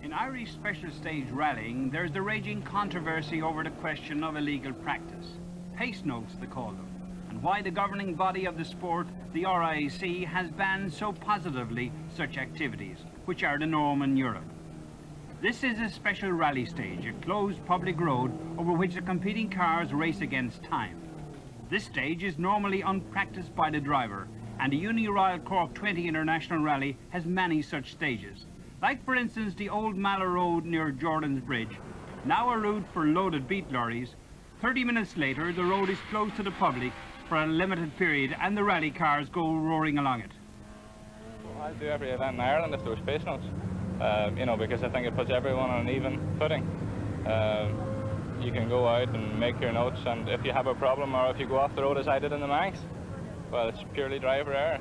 In Irish special stage rallying, there's the raging controversy over the question of illegal practice. Pace notes, they call them, and why the governing body of the sport, the RIC, has banned so positively such activities, which are the norm in Europe. This is a special rally stage, a closed public road over which the competing cars race against time. This stage is normally unpracticed by the driver, and the Uni Royal Cork 20 International Rally has many such stages. Like, for instance, the old Mallow Road near Jordan's Bridge, now a route for loaded beet lorries. 30 minutes later, the road is closed to the public for a limited period, and the rally cars go roaring along it. Well, I'd do every event in Ireland if there was pace notes, you know, because I think it puts everyone on an even footing. You can go out and make your notes, and if you have a problem or if you go off the road as I did in the Manx, well, it's purely driver error.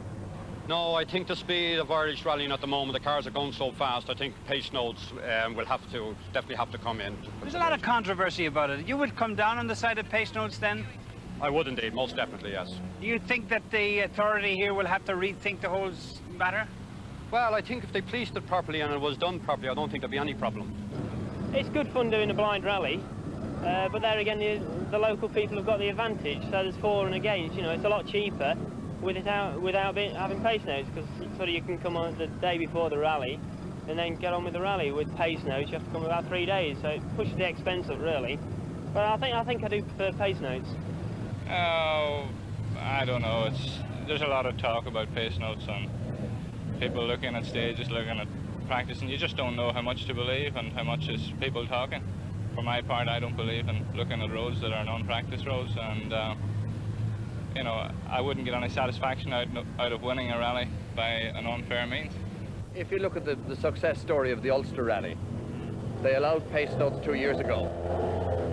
No, I think the speed of Irish rallying at the moment, the cars are going so fast, I think pace notes will definitely have to come in. There's a lot of controversy about it. You would come down on the side of pace notes then? I would indeed, most definitely, yes. Do you think that the authority here will have to rethink the whole matter? Well, I think if they policed it properly and it was done properly, I don't think there'd be any problem. It's good fun doing a blind rally, but there again, the local people have got the advantage, so there's for and against. You know, it's a lot cheaper without having pace notes, because sort of you can come on the day before the rally and then get on with the rally. With pace notes, you have to come about 3 days, so it pushes the expense up really. But I think I do prefer pace notes. Oh, I don't know. There's a lot of talk about pace notes and people looking at stages, looking at practice, and you just don't know how much to believe and how much is people talking. For my part, I don't believe in looking at roads that are non-practice roads, and you know, I wouldn't get any satisfaction out of winning a rally by an unfair means. If you look at the success story of the Ulster Rally, they allowed pace notes 2 years ago,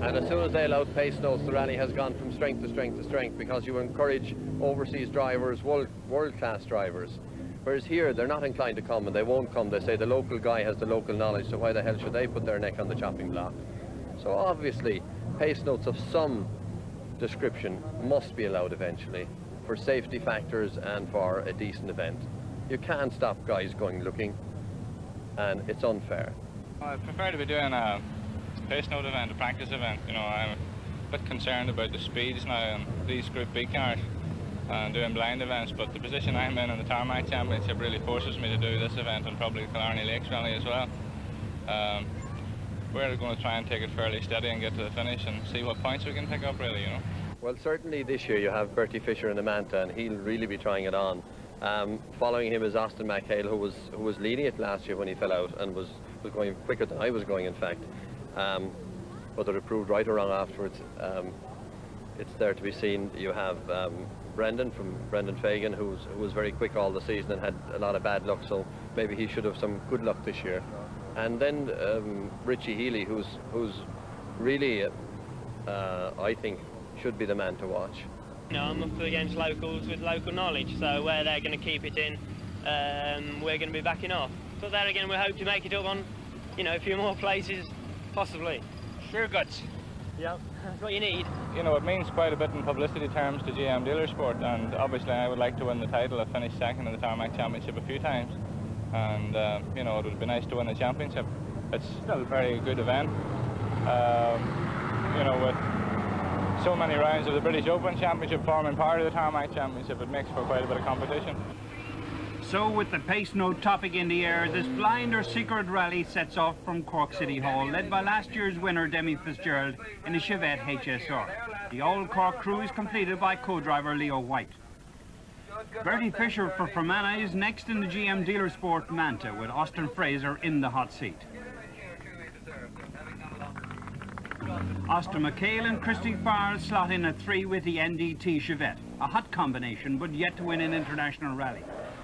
and as soon as they allowed pace notes, the rally has gone from strength to strength to strength, because you encourage overseas drivers, world-class drivers. Whereas here, they're not inclined to come, and they won't come. They say the local guy has the local knowledge, so why the hell should they put their neck on the chopping block? So obviously, pace notes of some description must be allowed eventually, for safety factors and for a decent event. You can't stop guys going looking, and it's unfair. I prefer to be doing a pace note event, a practice event. You know, I'm a bit concerned about the speeds now in these Group B cars and doing blind events, but the position I'm in the Tarmac Championship really forces me to do this event and probably the Killarney Lakes Rally as well. We're going to try and take it fairly steady and get to the finish and see what points we can pick up, really, you know. Well, certainly this year you have Bertie Fisher in the Manta, and he'll really be trying it on. Following him is Austin McHale, who was leading it last year when he fell out and was going quicker than I was going, in fact. Whether it proved right or wrong afterwards, it's there to be seen. You have Brendan Fagan, who was very quick all the season and had a lot of bad luck, so maybe he should have some good luck this year. And then Richie Heeley, who's really, I think, should be the man to watch. You know, I'm up against locals with local knowledge, so where they're going to keep it in, we're going to be backing off. But there again, we hope to make it up on, you know, a few more places, possibly. Sure guts. Yep, that's what you need. You know, it means quite a bit in publicity terms to GM Dealer Sport, and obviously I would like to win the title. I've finished second in the Tarmac Championship a few times, and you know, it would be nice to win the championship. It's still a very good event. You know, with so many rounds of the British Open Championship forming part of the Tarmac Championship, it makes for quite a bit of competition. So, with the pace note topic in the air, this blind or secret rally sets off from Cork City Hall, led by last year's winner Demi Fitzgerald in a Chevette HSR. The all-Cork crew is completed by co-driver Leo White. Bertie Fisher for Fermanagh is next in the GM Dealer Sport Manta, with Austin Fraser in the hot seat. Austin McHale and Christy Farr slot in at 3 with the NDT Chevette, a hot combination but yet to win an international rally.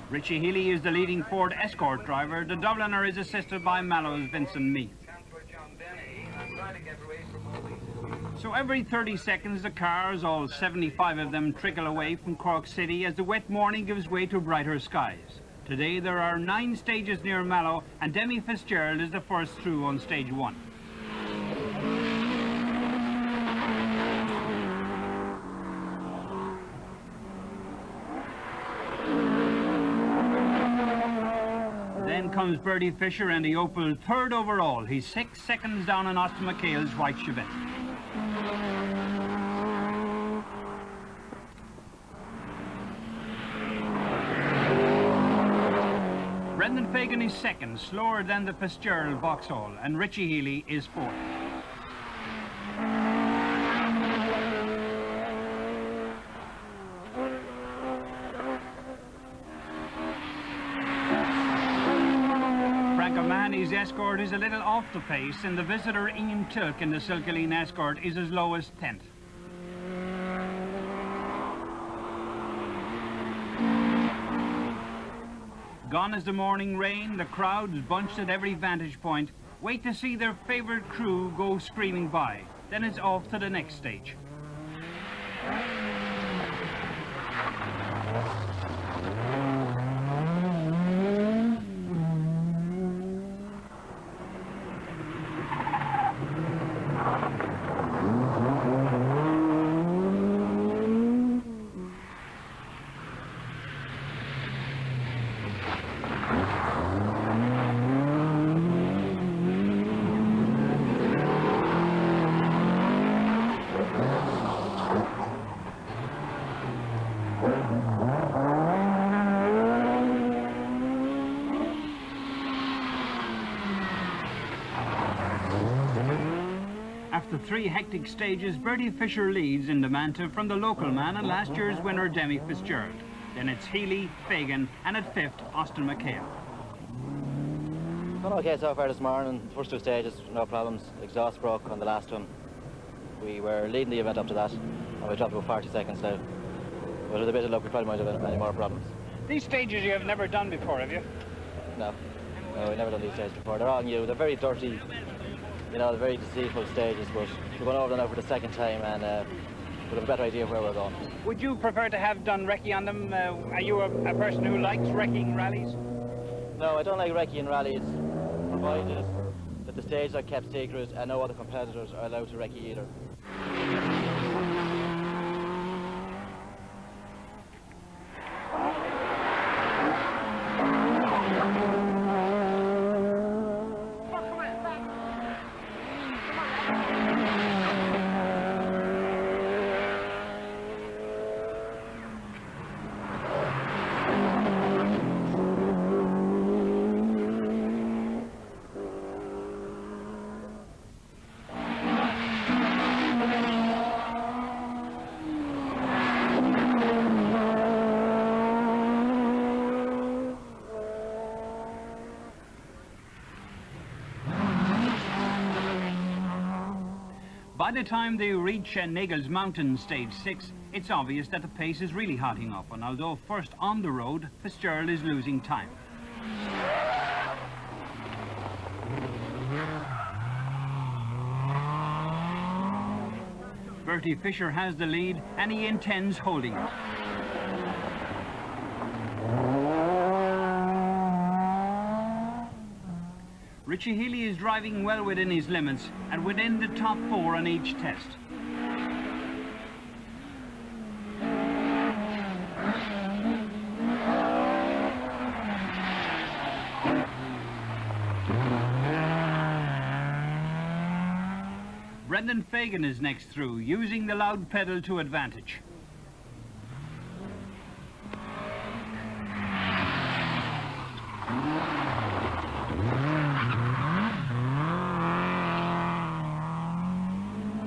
Richie Heeley is the leading Ford Escort driver. The Dubliner is assisted by Mallow's Vincent Meath. So every 30 seconds the cars, all 75 of them, trickle away from Cork City as the wet morning gives way to brighter skies. Today there are 9 stages near Mallow, and Demi Fitzgerald is the first through on stage 1. Then comes Bertie Fisher in the Opel, third overall. He's 6 seconds down on Austin McHale's white Chevette. Brendan Fagan is second, slower than the Fitzgerald Vauxhall, and Richie Heeley is fourth. Mahony's Escort is a little off the pace, and the visitor Ian Tilk in the Silkaline Escort is as low as 10th. Gone is the morning rain, the crowds bunched at every vantage point, wait to see their favourite crew go screaming by. Then it's off to the next stage. After 3 hectic stages, Bertie Fisher leads in the Manta from the local man and last year's winner Demi Fitzgerald. Then it's Heeley, Fagan, and at 5th, Austin McHale. Well, okay so far this morning. First 2 stages, no problems. Exhaust broke on the last one. We were leading the event up to that, and we dropped about 40 seconds now. But with a bit of luck, we probably might have had any more problems. These stages you have never done before, have you? No, we've never done these stages before. They're all new. They're very dirty. You know, they're very deceitful stages, but we're going over them now for the 2nd time, and we'll have a better idea of where we're going. Would you prefer to have done recce on them? Are you a person who likes wrecking rallies? No, I don't like recce in rallies, provided that the stages are kept secret and no other competitors are allowed to recce either. By the time they reach Nagel's Mountain Stage 6, it's obvious that the pace is really hotting up, and although first on the road, Fitzgerald is losing time. Bertie Fisher has the lead, and he intends holding it. Richie Heeley is driving well within his limits and within the top 4 on each test. Brendan Fagan is next through, using the loud pedal to advantage.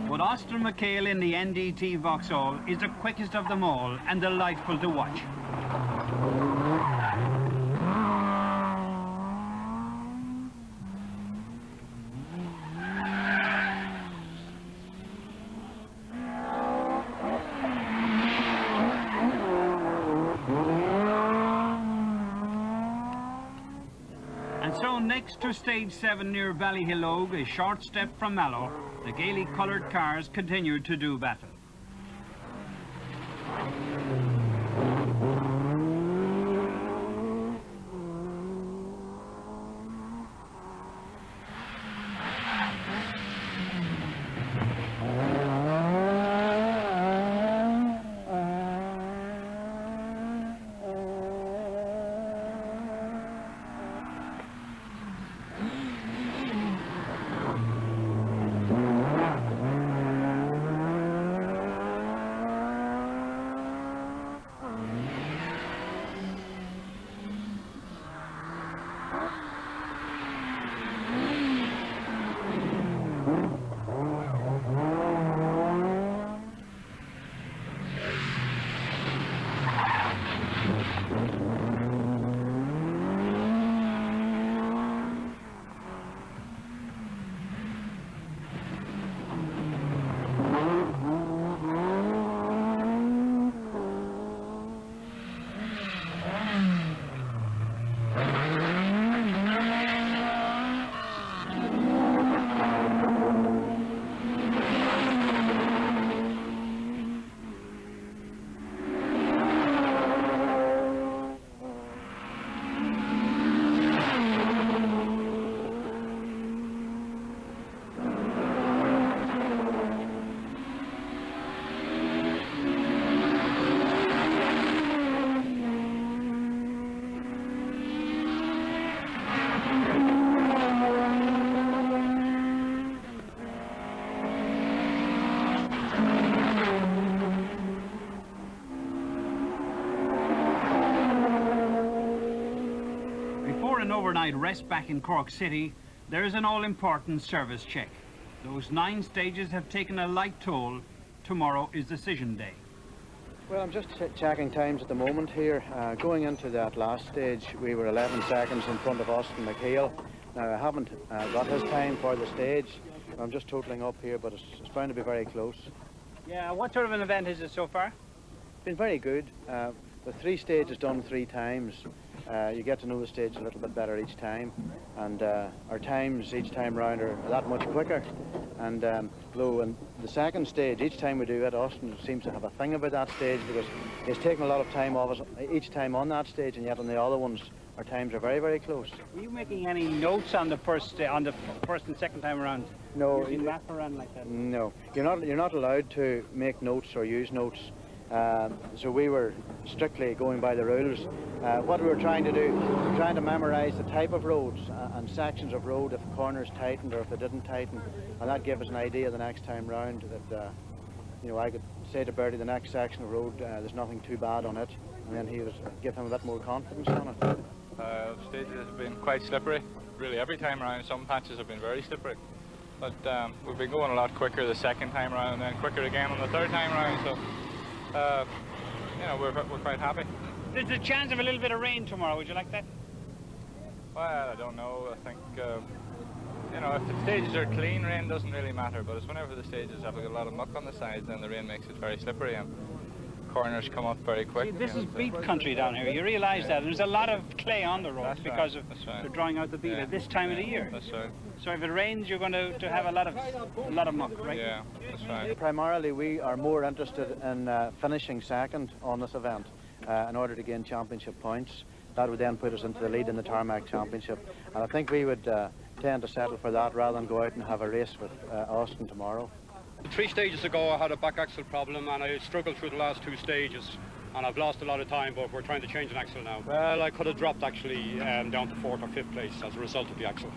But Austin McHale in the NDT Vauxhall is the quickest of them all and delightful to watch. And so next to Stage 7 near Ballyhillogue, a short step from Mallow, the gaily coloured cars continued to do battle. Overnight rest back in Cork City, there is an all-important service check. Those 9 stages have taken a light toll. Tomorrow is decision day. Well, I'm just checking times at the moment here. Going into that last stage, we were 11 seconds in front of Austin McHale. Now, I haven't got his time for the stage. I'm just totaling up here, but it's bound to be very close. Yeah, what sort of an event is it so far? It's been very good. The 3 stages done 3 times. You get to know the stage a little bit better each time, and our times each time round are that much quicker. And though in the second stage, each time we do it, Austin seems to have a thing about that stage because he's taken a lot of time off us each time on that stage, and yet on the other ones, our times are very, very close. Were you making any notes on the first and second time around? No. Using map around like that? No, you're not allowed to make notes or use notes. So we were strictly going by the rules. What we were trying to do, trying to memorise the type of roads and sections of road, if corners tightened or if they didn't tighten, and that gave us an idea the next time round that you know, I could say to Bertie the next section of road there's nothing too bad on it, and then he would give him a bit more confidence on it. Stages have been quite slippery. Really, every time round, some patches have been very slippery. But we've been going a lot quicker the second time round, and then quicker again on the third time round. So. You know, we're quite happy. There's a chance of a little bit of rain tomorrow. Would you like that? Well, I don't know. I think, you know, if the stages are clean, rain doesn't really matter. But it's whenever the stages have a lot of muck on the sides, then the rain makes it very slippery and corners come up very quick. See, this is beat country down here. You realise that. There's a lot of clay on the roads because of they're drawing out the beat at this time of the year. That's right. So if it rains, you're going to have a lot of muck, right? Yeah, that's right. Primarily, we are more interested in finishing second on this event in order to gain championship points. That would then put us into the lead in the Tarmac Championship. And I think we would tend to settle for that rather than go out and have a race with Austin tomorrow. 3 stages ago I had a back axle problem and I struggled through the last 2 stages and I've lost a lot of time, but we're trying to change an axle now. Well, I could have dropped actually down to 4th or 5th place as a result of the axle.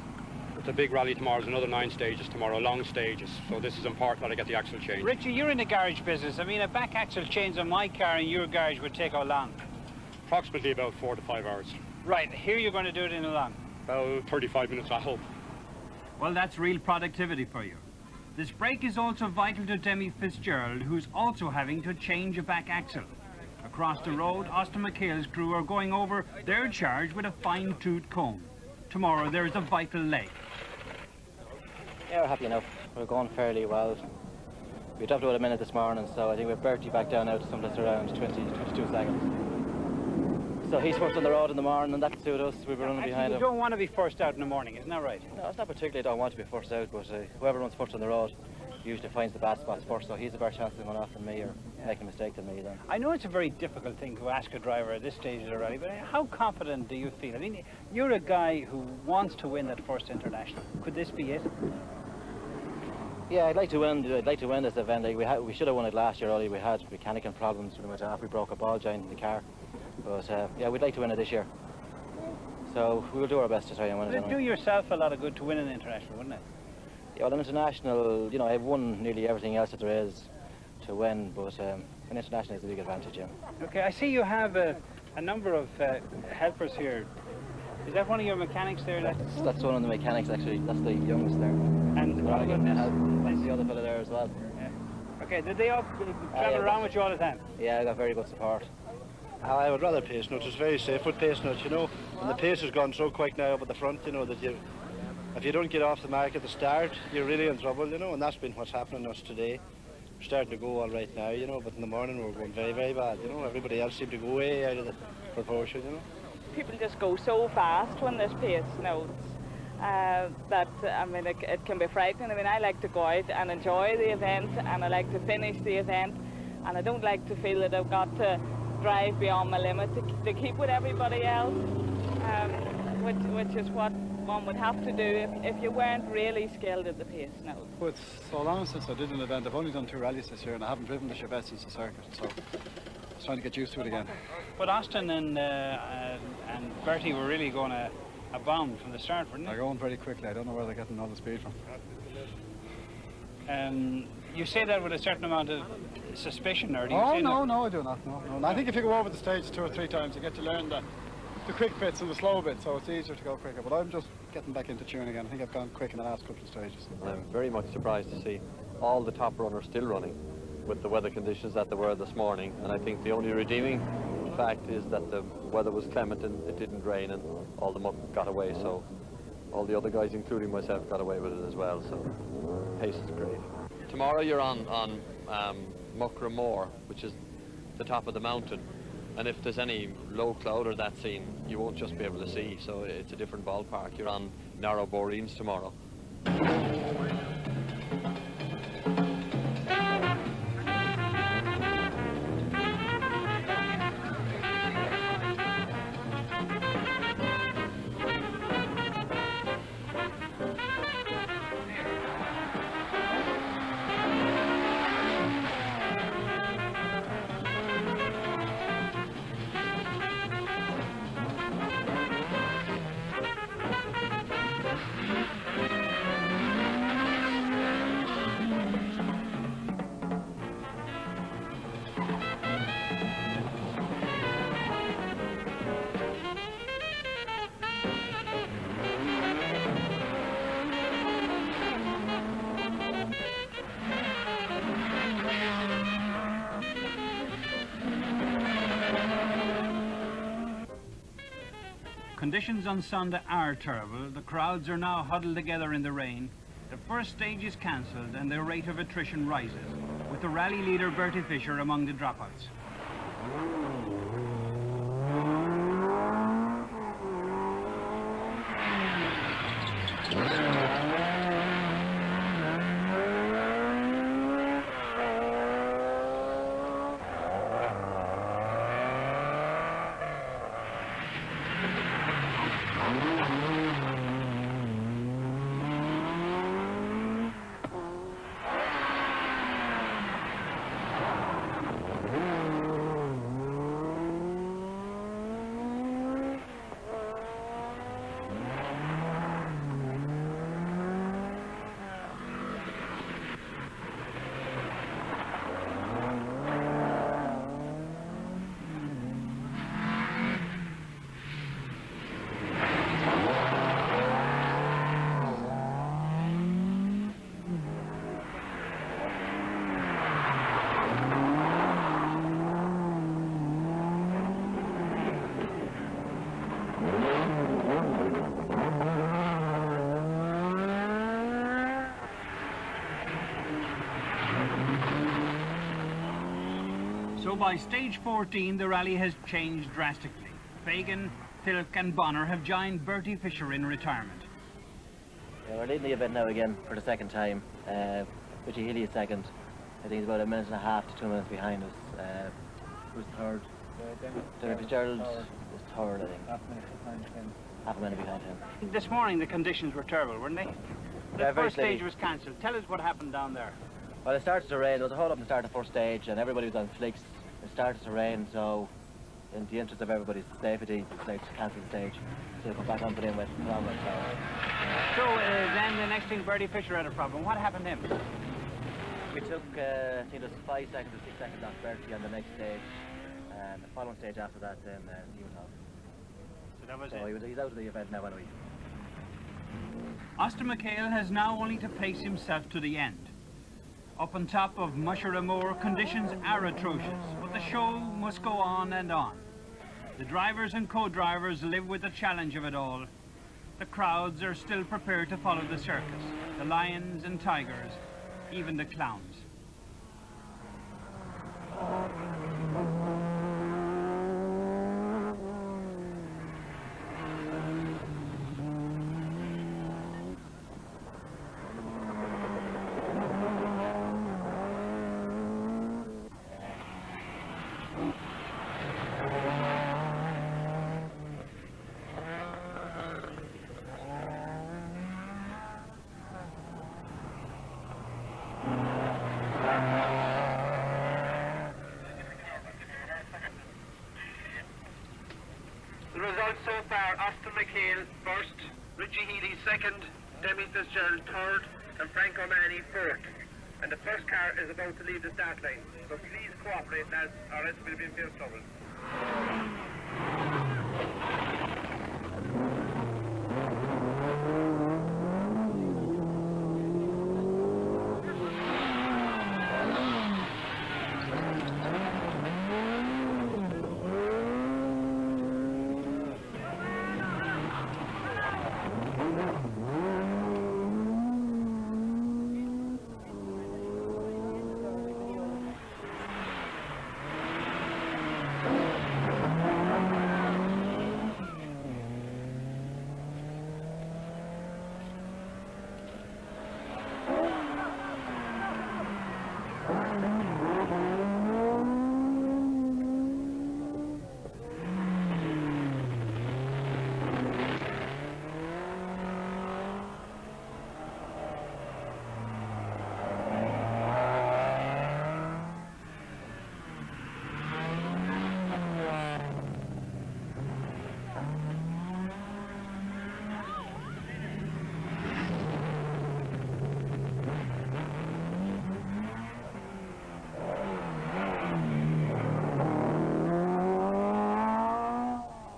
It's a big rally tomorrow. There's another 9 stages tomorrow, long stages, so this is important that I get the axle changed. Richie, you're in the garage business. I mean, a back axle change on my car in your garage would take how long? Approximately about 4 to 5 hours. Right, here you're going to do it in how long? About 35 minutes, I hope. Well, that's real productivity for you. This break is also vital to Demi Fitzgerald, who's also having to change a back axle. Across the road, Austin McHale's crew are going over their charge with a fine-toothed comb. Tomorrow there is a vital leg. Yeah, we're happy enough. We're going fairly well. We dropped about a minute this morning, so I think we've Bertie back down now to someplace around 22 seconds. So he's first on the road in the morning, and that suits us. We were running behind him. You don't want to be first out in the morning, isn't that right? No, it's not particularly I don't want to be first out, but whoever runs first on the road usually finds the bad spots first, so he's a better chance of going off than me or making a mistake than me then. I know it's a very difficult thing to ask a driver at this stage of the rally, but how confident do you feel? I mean, you're a guy who wants to win that first international. Could this be it? Yeah, I'd like to win this event. Like we should have won it last year. We had mechanical problems when we went off. We broke a ball joint in the car. But yeah, we'd like to win it this year. So we will do our best to try and win it. It'd do yourself a lot of good to win an international, wouldn't it? Yeah, well, an international, you know, I've won nearly everything else that there is to win, but an international is a big advantage, yeah. Okay, I see you have a number of helpers here. Is that one of your mechanics there? That's one of the mechanics actually. That's the youngest there. And what about That's the other fellow there as well. Yeah. Okay, did they all travel around with you all the time? Yeah, I got very good support. I would rather pace notes. It's very safe with pace notes, you know. And the pace has gone so quick now up at the front, you know, that if you don't get off the mark at the start, you're really in trouble, you know, and that's been what's happening to us today. We're starting to go all right now, you know, but in the morning we're going very, very bad, you know. Everybody else seemed to go way out of the proportion, you know. People just go so fast when there's pace notes that, I mean, it can be frightening. I mean, I like to go out and enjoy the event, and I like to finish the event, and I don't like to feel that I've got to drive beyond my limit to keep with everybody else, which is what one would have to do if you weren't really skilled at the pace notes. Well, it's so long since I did an event. I've only done 2 rallies this year, and I haven't driven the Chevette since the circuit, so I was trying to get used to it again. But Austin and Bertie were really going to abound from the start, weren't they? They're going very quickly. I don't know where they're getting all the speed from. You say that with a certain amount of suspicion, or do you Oh, say no, I do not. No. And I think if you go over the stage 2 or 3 times, you get to learn the quick bits and the slow bits, so it's easier to go quicker. But I'm just getting back into tune again. I think I've gone quick in the last couple of stages. I'm very much surprised to see all the top runners still running with the weather conditions that there were this morning, and I think the only redeeming fact is that the weather was clement and it didn't rain and all the muck got away, so all the other guys, including myself, got away with it as well, so pace is great. Tomorrow you're on Muckra Moor, which is the top of the mountain, and if there's any low cloud or that scene, you won't just be able to see, so it's a different ballpark. You're on narrow boreens tomorrow. Conditions on Sunday are terrible. The crowds are now huddled together in the rain. The first stage is cancelled and the rate of attrition rises, with the rally leader Bertie Fisher among the dropouts. So by stage 14, the rally has changed drastically. Fagan, Philk and Bonner have joined Bertie Fisher in retirement. Yeah, we're leading the event now again for the second time. Richie Heeley is second. I think he's about 1.5 minutes to 2 minutes behind us. Who's third? Demi Fitzgerald is third, I think. Half a minute behind him. This morning the conditions were terrible, weren't they? The Yeah, very first stage steady. was cancelled. Tell us what happened down there. Well, it started to rain. There was a hold up in the start of the first stage, and everybody was on flicks. It started to rain, so in the interest of everybody's safety, they decided to cancel the stage. So they come back onto the inlet. So then the next thing, Bertie Fisher had a problem. What happened to him? We took, I think it was 5 seconds or 6 seconds off Bertie on the next stage. And the following stage after that, then he was off. So that was So he's out of the event now anyway. Austin McHale has now only to pace himself to the end. Up on top of Musheramore, conditions are atrocious, but the show must go on and on. The drivers and co-drivers live with the challenge of it all. The crowds are still prepared to follow the circus, the lions and tigers, even the clowns. The results so far: Austin McHale first, Richie Heeley second, Demi Fitzgerald third, and Frank Mahony fourth. And the first car is about to leave the start line, so please cooperate, lads, or else we'll be in fierce trouble.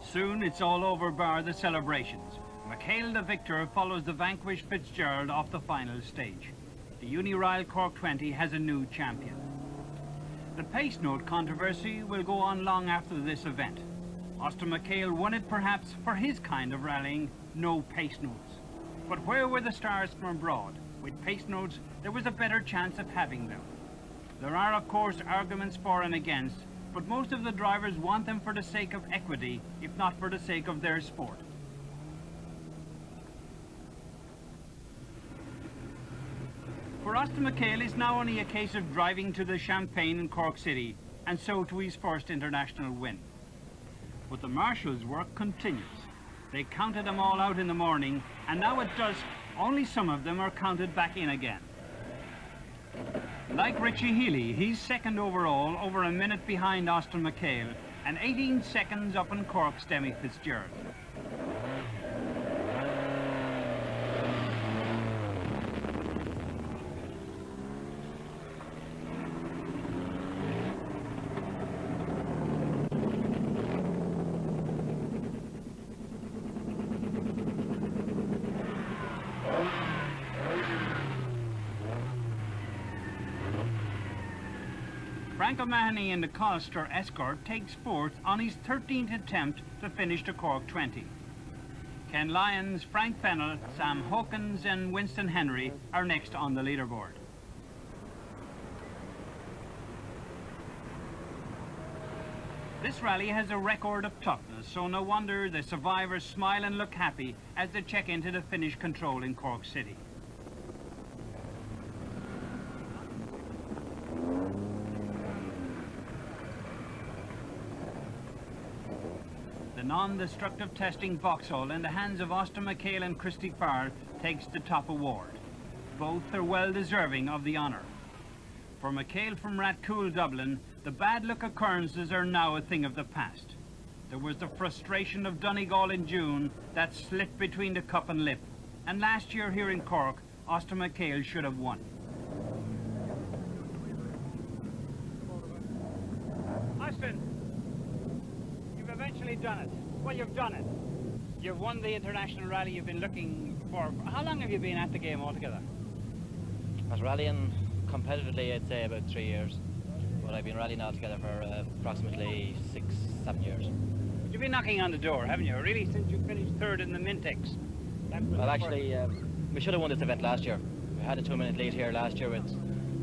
Soon it's all over bar the celebrations. McHale, the victor, follows the vanquished Fitzgerald off the final stage. The Unirile Cork 20 has a new champion. The pace note controversy will go on long after this event. Austin McHale won it perhaps for his kind of rallying, no pace notes. But where were the stars from abroad? With pace notes, there was a better chance of having them. There are, of course, arguments for and against, but most of the drivers want them for the sake of equity, if not for the sake of their sport. For Austin McHale, it's now only a case of driving to the Champagne in Cork City, and so to his first international win. But the marshals' work continues. They counted them all out in the morning, and now at dusk, only some of them are counted back in again. Like Richie Heeley, he's second overall, over a minute behind Austin McHale, and 18 seconds up in Cork's Demi Fitzgerald. Mahony in the Colster Escort takes fourth on his 13th attempt to finish the Cork 20. Ken Lyons, Frank Fennell, Sam Hawkins and Winston Henry are next on the leaderboard. This rally has a record of toughness, so no wonder the survivors smile and look happy as they check into the finish control in Cork City. The non-destructive testing Vauxhall in the hands of Austin McHale and Christy Farr takes the top award. Both are well deserving of the honour. For McHale from Rathcoole, Dublin, the bad luck occurrences are now a thing of the past. There was the frustration of Donegal in June that slit between the cup and lip, and last year here in Cork, Austin McHale should have won. Austin, you've eventually done it. Well, you've done it. You've won the international rally you've been looking for. How long have you been at the game altogether? I was rallying competitively, I'd say about 3 years. But I've been rallying altogether for approximately 6-7 years. You've been knocking on the door, haven't you? Really, since you finished third in the Mintex. Well, actually, we should have won this event last year. We had a 2-minute lead here last year with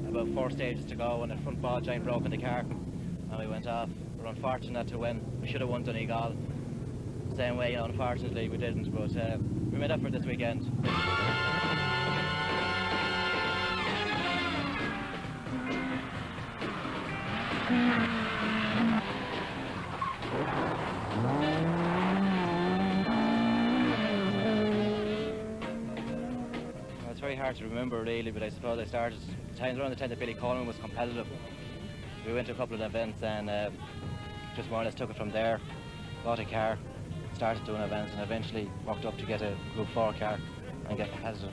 about 4 stages to go, and the front ball giant broke in the car, and we went off. We were unfortunate to win. We should have won Donegal. Same way, unfortunately, we didn't, but we made up for this weekend. It's very hard to remember really, but I suppose I started around the time that Billy Coleman was competitive. We went to a couple of events and just more or less took it from there. Bought a car, started doing events, and eventually worked up to get a Group 4 car and get competitive.